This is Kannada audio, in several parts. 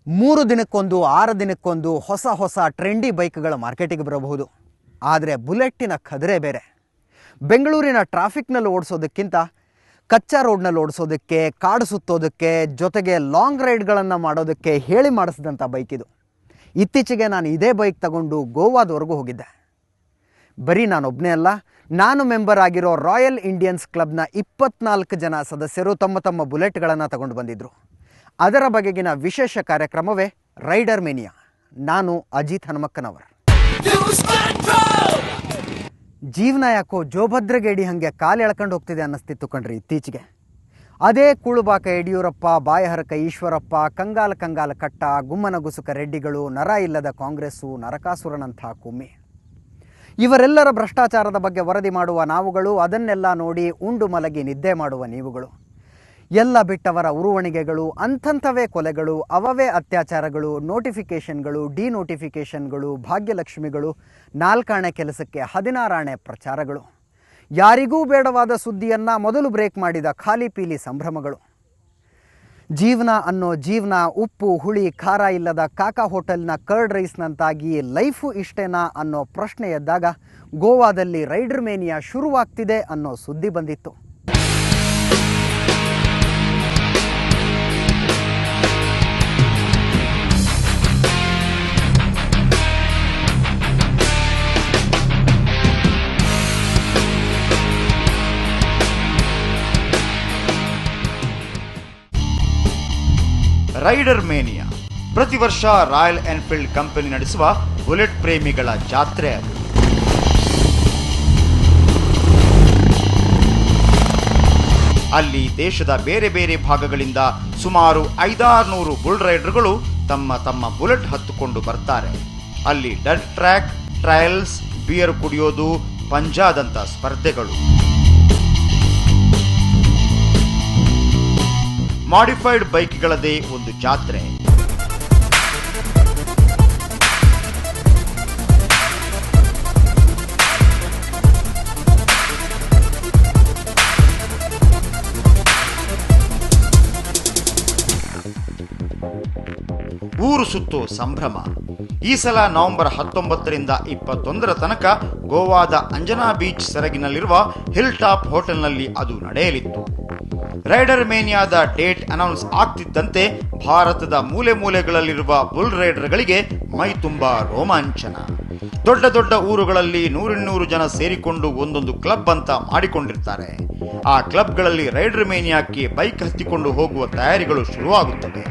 3 ದಿನಕ್ಕೊಂದು 6 ದಿನಕ್ಕೊಂದು ಹೊಸ ಟ್ರೆಂಡಿ ಬೈಕ್ಗಳ ಮಾರ್ಕೆಟಿಗೆ ಬರಬಹುದು. ಆದರೆ ಬುಲೆಟ್ಟಿನ ಕದರೆ ಬೇರೆ. ಬೆಂಗಳೂರಿನ ಟ್ರಾಫಿಕ್ನಲ್ಲಿ ಓಡಿಸೋದಕ್ಕಿಂತ ಕಚ್ಚಾ ರೋಡ್ನಲ್ಲಿ ಓಡಿಸೋದಕ್ಕೆ, ಕಾಡು ಸುತ್ತೋದಕ್ಕೆ, ಜೊತೆಗೆ ಲಾಂಗ್ ರೈಡ್ಗಳನ್ನು ಮಾಡೋದಕ್ಕೆ ಹೇಳಿ ಮಾಡಿಸಿದಂಥ ಬೈಕ್ ಇದು. ಇತ್ತೀಚೆಗೆ ನಾನು ಇದೇ ಬೈಕ್ ತಗೊಂಡು ಗೋವಾದವರೆಗೂ ಹೋಗಿದ್ದೆ. ಬರೀ ನಾನೊಬ್ಬನೇ ಅಲ್ಲ, ನಾನು ಮೆಂಬರ್ ಆಗಿರೋ ರಾಯಲ್ ಇಂಡಿಯನ್ಸ್ ಕ್ಲಬ್ನ 24 ಜನ ಸದಸ್ಯರು ತಮ್ಮ ಬುಲೆಟ್ಗಳನ್ನು ತಗೊಂಡು ಬಂದಿದ್ದರು. ಅದರ ಬಗೆಗಿನ ವಿಶೇಷ ಕಾರ್ಯಕ್ರಮವೇ ರೈಡರ್ ಮೇನಿಯಾ. ನಾನು ಅಜಿತ್ ಹನುಮಕ್ಕನವರ್. ಜೀವನ ಯಾಕೋ ಜೋಭದ್ರಗೇಡಿ ಹಾಗೆ ಕಾಲು ಎಳ್ಕೊಂಡು ಹೋಗ್ತಿದೆ ಅನ್ನಿಸ್ತಿತ್ತು ಕಣ್ರಿ ಇತ್ತೀಚೆಗೆ. ಅದೇ ಕೂಳುಬಾಕ ಯಡಿಯೂರಪ್ಪ, ಬಾಯಹರಕ ಈಶ್ವರಪ್ಪ, ಕಂಗಾಲ ಕಟ್ಟ, ಗುಮ್ಮನ ಗುಸುಕ ರೆಡ್ಡಿಗಳು, ನರ ಇಲ್ಲದ ಕಾಂಗ್ರೆಸ್ಸು, ನರಕಾಸುರನಂಥ ಕುಮ್ಮಿ, ಇವರೆಲ್ಲರ ಭ್ರಷ್ಟಾಚಾರದ ಬಗ್ಗೆ ವರದಿ ಮಾಡುವ ನಾವುಗಳು, ಅದನ್ನೆಲ್ಲ ನೋಡಿ ಉಂಡು ಮಲಗಿ ನಿದ್ದೆ ಮಾಡುವ ನೀವುಗಳು, ಎಲ್ಲ ಬಿಟ್ಟವರ ಉರುವಣಿಗೆಗಳು, ಅಂಥಂಥವೇ ಕೊಲೆಗಳು, ಅವವೇ ಅತ್ಯಾಚಾರಗಳು, ನೋಟಿಫಿಕೇಷನ್ಗಳು, ಡಿನೋಟಿಫಿಕೇಷನ್ಗಳು, ಭಾಗ್ಯಲಕ್ಷ್ಮಿಗಳು, 4 ಆಣೆ ಕೆಲಸಕ್ಕೆ 16 ಆಣೆ ಪ್ರಚಾರಗಳು, ಯಾರಿಗೂ ಬೇಡವಾದ ಸುದ್ದಿಯನ್ನು ಮೊದಲು ಬ್ರೇಕ್ ಮಾಡಿದ ಖಾಲಿ ಪೀಲಿ ಸಂಭ್ರಮಗಳು, ಜೀವನ ಅನ್ನೋ ಜೀವನ ಉಪ್ಪು ಹುಳಿ ಖಾರ ಇಲ್ಲದ ಕಾಕಾ ಹೋಟೆಲ್ನ ಕರ್ಡ್ ರೈಸ್ನಂತಾಗಿ ಲೈಫು ಇಷ್ಟೇನಾ ಅನ್ನೋ ಪ್ರಶ್ನೆ ಎದ್ದಾಗ ಗೋವಾದಲ್ಲಿ ರೈಡರ್ ಮೇನಿಯಾ ಶುರುವಾಗ್ತಿದೆ ಅನ್ನೋ ಸುದ್ದಿ ಬಂದಿತ್ತು. ರೈಡರ್ ಮೇನಿಯಾ ಪ್ರತಿ ವರ್ಷ ರಾಯಲ್ ಎನ್ಫೀಲ್ಡ್ ಕಂಪನಿ ನಡೆಸುವ ಬುಲೆಟ್ ಪ್ರೇಮಿಗಳ ಜಾತ್ರೆ ಅದು. ಅಲ್ಲಿ ದೇಶದ ಬೇರೆ ಬೇರೆ ಭಾಗಗಳಿಂದ ಸುಮಾರು 500-600 ಬುಲ್ ರೈಡರ್ಗಳು ತಮ್ಮ ಬುಲೆಟ್ ಹತ್ತುಕೊಂಡು ಬರ್ತಾರೆ. ಅಲ್ಲಿ ಡರ್ಟ್ ಟ್ರ್ಯಾಕ್, ಟ್ರಯಲ್ಸ್, ಬಿಯರ್ ಕುಡಿಯೋದು, ಪಂಜಾದಂಥ ಸ್ಪರ್ಧೆಗಳು, ಮಾಡಿಫೈಡ್ ಬೈಕ್ಗಳದೇ ಒಂದು ಜಾತ್ರೆ. ಊರು ಸುತ್ತೋ ಸಂಭ್ರಮ. ಈ ಸಲ ನವೆಂಬರ್ 19ರಿಂದ 21 ತನಕ ಗೋವಾದ ಅಂಜನಾ ಬೀಚ್ ಸೆರಗಿನಲ್ಲಿರುವ ಹಿಲ್ ಟಾಪ್ ಹೋಟೆಲ್ನಲ್ಲಿ ಅದು ನಡೆಯಲಿತ್ತು. ರೈಡರ್ ಮೇನಿಯಾದ ಡೇಟ್ ಅನೌನ್ಸ್ ಆಗ್ತಿದ್ದಂತೆ ಭಾರತದ ಮೂಲೆ ಮೂಲೆಗಳಲ್ಲಿರುವ ಬುಲ್ ರೈಡರ್ಗಳಿಗೆ ಮೈ ತುಂಬಾ ರೋಮಾಂಚನ. ದೊಡ್ಡ ಊರುಗಳಲ್ಲಿ 100-200 ಜನ ಸೇರಿಕೊಂಡು ಒಂದೊಂದು ಕ್ಲಬ್ ಅಂತ ಮಾಡಿಕೊಂಡಿರ್ತಾರೆ. ಆ ಕ್ಲಬ್ಗಳಲ್ಲಿ ರೈಡರ್ ಮೇನಿಯಾಕ್ಕೆ ಬೈಕ್ ಹತ್ತಿಕೊಂಡು ಹೋಗುವ ತಯಾರಿಗಳು ಶುರುವಾಗುತ್ತವೆ.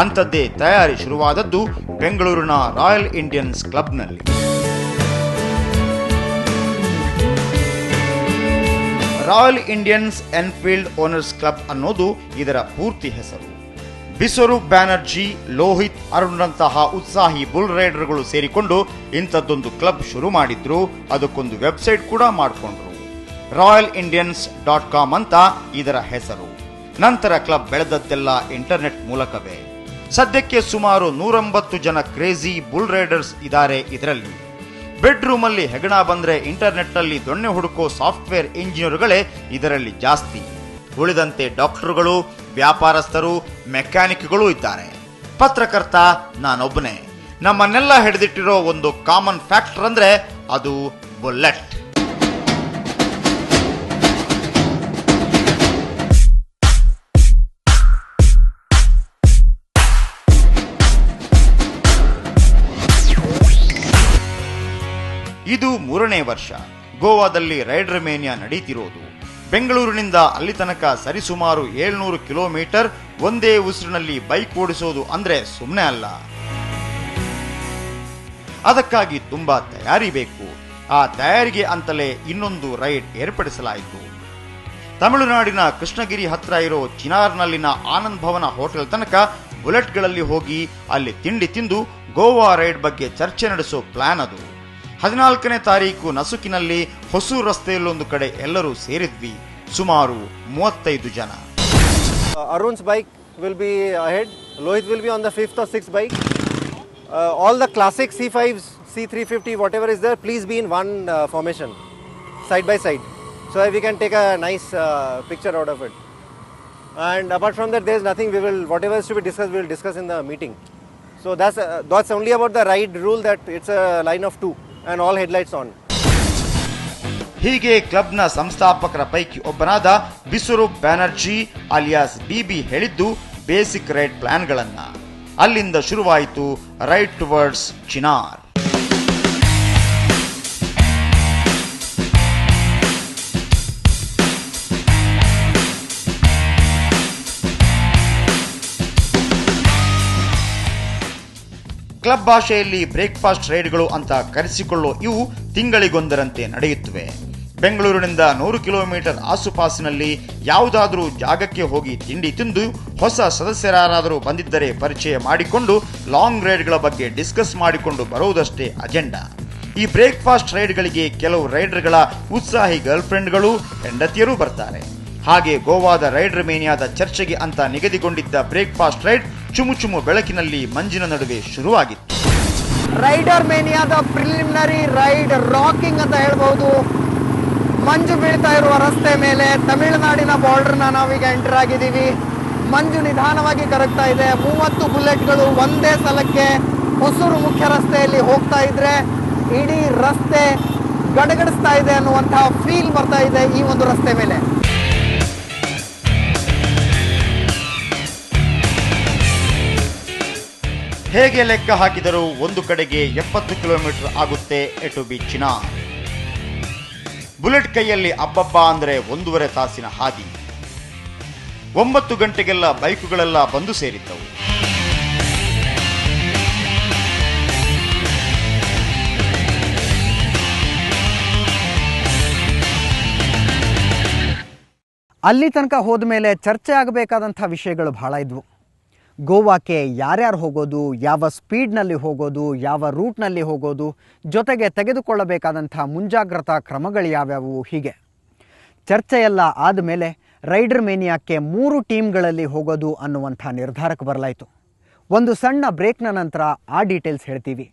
ಅಂಥದ್ದೇ ತಯಾರಿ ಶುರುವಾದದ್ದು ಬೆಂಗಳೂರಿನ ರಾಯಲ್ ಇಂಡಿಯನ್ಸ್ ಕ್ಲಬ್ನಲ್ಲಿ. Royal Indians Enfield owners club ಅನ್ನೋದು ಇದರ ಪೂರ್ತಿ ಹೆಸರು. ಬಿಸ್ವರೂಪ್ ಬ್ಯಾನರ್ಜಿ, ಲೋಹಿತ್ ಅರುಣ್ರಂತಹ ಉತ್ಸಾಹಿ ಬುಲ್ ರೈಡರ್ಗಳು ಸೇರಿಕೊಂಡು ಇಂಥದ್ದೊಂದು ಕ್ಲಬ್ ಶುರು ಮಾಡಿದ್ರು. ಅದಕ್ಕೊಂದು ವೆಬ್ಸೈಟ್ ಕೂಡ ಮಾಡಿಕೊಂಡ್ರು. royalindians.com ಅಂತ ಇದರ ಹೆಸರು. ನಂತರ ಕ್ಲಬ್ ಬೆಳೆದದ್ದೆಲ್ಲ ಇಂಟರ್ನೆಟ್ ಮೂಲಕವೇ. ಸದ್ಯಕ್ಕೆ ಸುಮಾರು 180 ಜನ ಕ್ರೇಜಿ ಬುಲ್ ರೈಡರ್ಸ್ ಇದ್ದಾರೆ ಇದರಲ್ಲಿ. ಬೆಡ್ರೂಮ್ ಅಲ್ಲಿ ಹೆಗಣ ಬಂದ್ರೆ ಇಂಟರ್ನೆಟ್ ನಲ್ಲಿ ದೊಣ್ಣೆ ಹುಡುಕೋ ಸಾಫ್ಟ್ವೇರ್ ಇಂಜಿನಿಯರ್ಗಳೇ ಇದರಲ್ಲಿ ಜಾಸ್ತಿ. ಉಳಿದಂತೆ ಡಾಕ್ಟರ್ಗಳು, ವ್ಯಾಪಾರಸ್ಥರು, ಮೆಕ್ಯಾನಿಕ್ಗಳು ಇದ್ದಾರೆ. ಪತ್ರಕರ್ತ ನಾನೊಬ್ಬನೇ. ನಮ್ಮನ್ನೆಲ್ಲ ಹಿಡಿದಿಟ್ಟಿರೋ ಒಂದು ಕಾಮನ್ ಫ್ಯಾಕ್ಟರ್ ಅಂದ್ರೆ ಅದು ಬುಲೆಟ್. ಇದು 3ನೇ ವರ್ಷ ಗೋವಾದಲ್ಲಿ ರೈಡರ್ ಮೇನಿಯಾ ನಡೀತಿರೋದು. ಬೆಂಗಳೂರಿನಿಂದ ಅಲ್ಲಿ ತನಕ ಸರಿಸುಮಾರು 700 ಕಿಲೋಮೀಟರ್ ಒಂದೇ ಉಸಿರಿನಲ್ಲಿ ಬೈಕ್ ಓಡಿಸೋದು ಅಂದ್ರೆ ಸುಮ್ಮನೆ ಅಲ್ಲ. ಅದಕ್ಕಾಗಿ ತುಂಬಾ ತಯಾರಿ ಬೇಕು. ಆ ತಯಾರಿಗೆ ಅಂತಲೇ ಇನ್ನೊಂದು ರೈಡ್ ಏರ್ಪಡಿಸಲಾಯಿತು. ತಮಿಳುನಾಡಿನ ಕೃಷ್ಣಗಿರಿ ಹತ್ರ ಇರೋ ಚಿನಾರ್ನಲ್ಲಿನ ಆನಂದ್ ಭವನ ಹೋಟೆಲ್ ತನಕ ಬುಲೆಟ್ಗಳಲ್ಲಿ ಹೋಗಿ ಅಲ್ಲಿ ತಿಂಡಿ ತಿಂದು ಗೋವಾ ರೈಡ್ ಬಗ್ಗೆ ಚರ್ಚೆ ನಡೆಸೋ ಪ್ಲಾನ್ ಅದು. 14ನೇ ತಾರೀಕು ನಸುಕಿನಲ್ಲಿ ಹೊಸೂರು ರಸ್ತೆಯಲ್ಲೊಂದು ಕಡೆ ಎಲ್ಲರೂ ಸೇರಿದ್ವಿ. ಸುಮಾರು 35 ಜನ. Arun's bike will be ahead. Lohit will be on the 5th or 6th bike. All the classic C5s, C350, whatever is there, please be in one formation, side by side, so that we can take a nice picture out of it. And apart from that, there is nothing. Whatever is to be discussed, we will discuss in the meeting. So that's only about the ride rule, that it's a line of 2 and all headlights on. ಹೀಗೆ ಕ್ಲಬ್ನ ಸಂಸ್ಥಾಪಕರ ಪೈಕಿ ಒಬ್ಬನಾದ ಬಿಸ್ವರೂಪ್ ಬ್ಯಾನರ್ಜಿ ಅಲಿಯಾಸ್ ಬಿಬಿ ಹೇಳಿದ್ದು ಬೇಸಿಕ್ ರೈಡ್ ಪ್ಲಾನ್ಗಳನ್ನ. ಅಲ್ಲಿಂದ ಶುರುವಾಯಿತು ರೈಡ್ ಟುವರ್ಡ್ಸ್ ಚಿನಾರ್. ಕ್ಲಬ್ ಭಾಷೆಯಲ್ಲಿ ಬ್ರೇಕ್ಫಾಸ್ಟ್ ರೈಡ್ಗಳು ಅಂತ ಕರೆಸಿಕೊಳ್ಳೋ ಇವು ತಿಂಗಳಿಗೊಂದರಂತೆ ನಡೆಯುತ್ತವೆ. ಬೆಂಗಳೂರಿನಿಂದ 100 ಕಿಲೋಮೀಟರ್ ಆಸುಪಾಸಿನಲ್ಲಿ ಯಾವುದಾದ್ರೂ ಜಾಗಕ್ಕೆ ಹೋಗಿ ತಿಂಡಿ ತಿಂದು ಹೊಸ ಸದಸ್ಯರಾದರೂ ಬಂದಿದ್ದರೆ ಪರಿಚಯ ಮಾಡಿಕೊಂಡು ಲಾಂಗ್ ರೈಡ್ಗಳ ಬಗ್ಗೆ ಡಿಸ್ಕಸ್ ಮಾಡಿಕೊಂಡು ಬರುವುದಷ್ಟೇ ಅಜೆಂಡಾ. ಈ ಬ್ರೇಕ್ಫಾಸ್ಟ್ ರೈಡ್ಗಳಿಗೆ ಕೆಲವು ರೈಡರ್ಗಳ ಉತ್ಸಾಹಿ ಗರ್ಲ್ಫ್ರೆಂಡ್ಗಳು ಹೆಂಡತಿಯರೂ ಬರ್ತಾರೆ. ಹಾಗೆ ಗೋವಾದ ರೈಡರ್ ಮೇನಿಯಾದ ಚರ್ಚೆಗೆ ಅಂತ ನಿಗದಿಗೊಂಡಿದ್ದ ಬ್ರೇಕ್ಫಾಸ್ಟ್ ರೈಡ್ ಚುಮು ಬೆಳಕಿನಲ್ಲಿ ಮಂಜಿನ ನಡುವೆ ಶುರುವಾಗಿತ್ತು. ರೈಡರ್ ಮೇನಿಯಾದ ಪ್ರಿಲಿಮಿನರಿ ರೈಡ್ ರಾಕಿಂಗ್ ಅಂತ ಹೇಳ್ಬಹುದು. ಮಂಜು ಬೀಳ್ತಾ ಇರುವ ರಸ್ತೆ ಮೇಲೆ ತಮಿಳುನಾಡಿನ ಬಾರ್ಡರ್ನ ನಾವೀಗ ಎಂಟರ್ ಆಗಿದ್ದೀವಿ. ಮಂಜು ನಿಧಾನವಾಗಿ ಕರಗ್ತಾ ಇದೆ. 30 ಬುಲೆಟ್ಗಳು ಒಂದೇ ಸಲಕ್ಕೆ ಹೊಸೂರು ಮುಖ್ಯ ರಸ್ತೆಯಲ್ಲಿ ಹೋಗ್ತಾ ಇದ್ರೆ ಇಡೀ ರಸ್ತೆ ಗಡಗಡಿಸ್ತಾ ಇದೆ ಅನ್ನುವಂತಹ ಫೀಲ್ ಬರ್ತಾ ಇದೆ ಈ ಒಂದು ರಸ್ತೆ ಮೇಲೆ. ಹೇಗೆ ಲೆಕ್ಕ ಹಾಕಿದರೂ ಒಂದು ಕಡೆಗೆ 70 ಕಿಲೋಮೀಟರ್ ಆಗುತ್ತೆ ಟು ಬಿ ಚಿನಾರ್. ಬುಲೆಟ್ ಕೈಯಲ್ಲಿ ಅಬ್ಬಬ್ಬ ಅಂದರೆ 1.5 ತಾಸಿನ ಹಾದಿ. 9 ಗಂಟೆಗೆಲ್ಲ ಬೈಕುಗಳೆಲ್ಲ ಬಂದು ಸೇರಿದ್ದವು. ಅಲ್ಲಿ ತನಕ ಹೋದ ಮೇಲೆ ಚರ್ಚೆ ಆಗಬೇಕಾದಂಥ ವಿಷಯಗಳು ಬಹಳ ಇದ್ವು. ಗೋವಾಕ್ಕೆ ಯಾರ್ಯಾರು ಹೋಗೋದು, ಯಾವ ಸ್ಪೀಡ್ನಲ್ಲಿ ಹೋಗೋದು, ಯಾವ ರೂಟ್ನಲ್ಲಿ ಹೋಗೋದು, ಜೊತೆಗೆ ತೆಗೆದುಕೊಳ್ಳಬೇಕಾದಂಥ ಮುಂಜಾಗ್ರತಾ ಕ್ರಮಗಳು ಯಾವ್ಯಾವು, ಹೀಗೆ ಚರ್ಚೆಯೆಲ್ಲ ಆದಮೇಲೆ ರೈಡರ್ ಮೇನಿಯಾಕ್ಕೆ 3 ಟೀಮ್ಗಳಲ್ಲಿ ಹೋಗೋದು ಅನ್ನುವಂಥ ನಿರ್ಧಾರಕ್ಕೆ ಬರಲಾಯಿತು. ಒಂದು ಸಣ್ಣ ಬ್ರೇಕ್ನ ನಂತರ ಆ ಡೀಟೇಲ್ಸ್ ಹೇಳ್ತೀವಿ.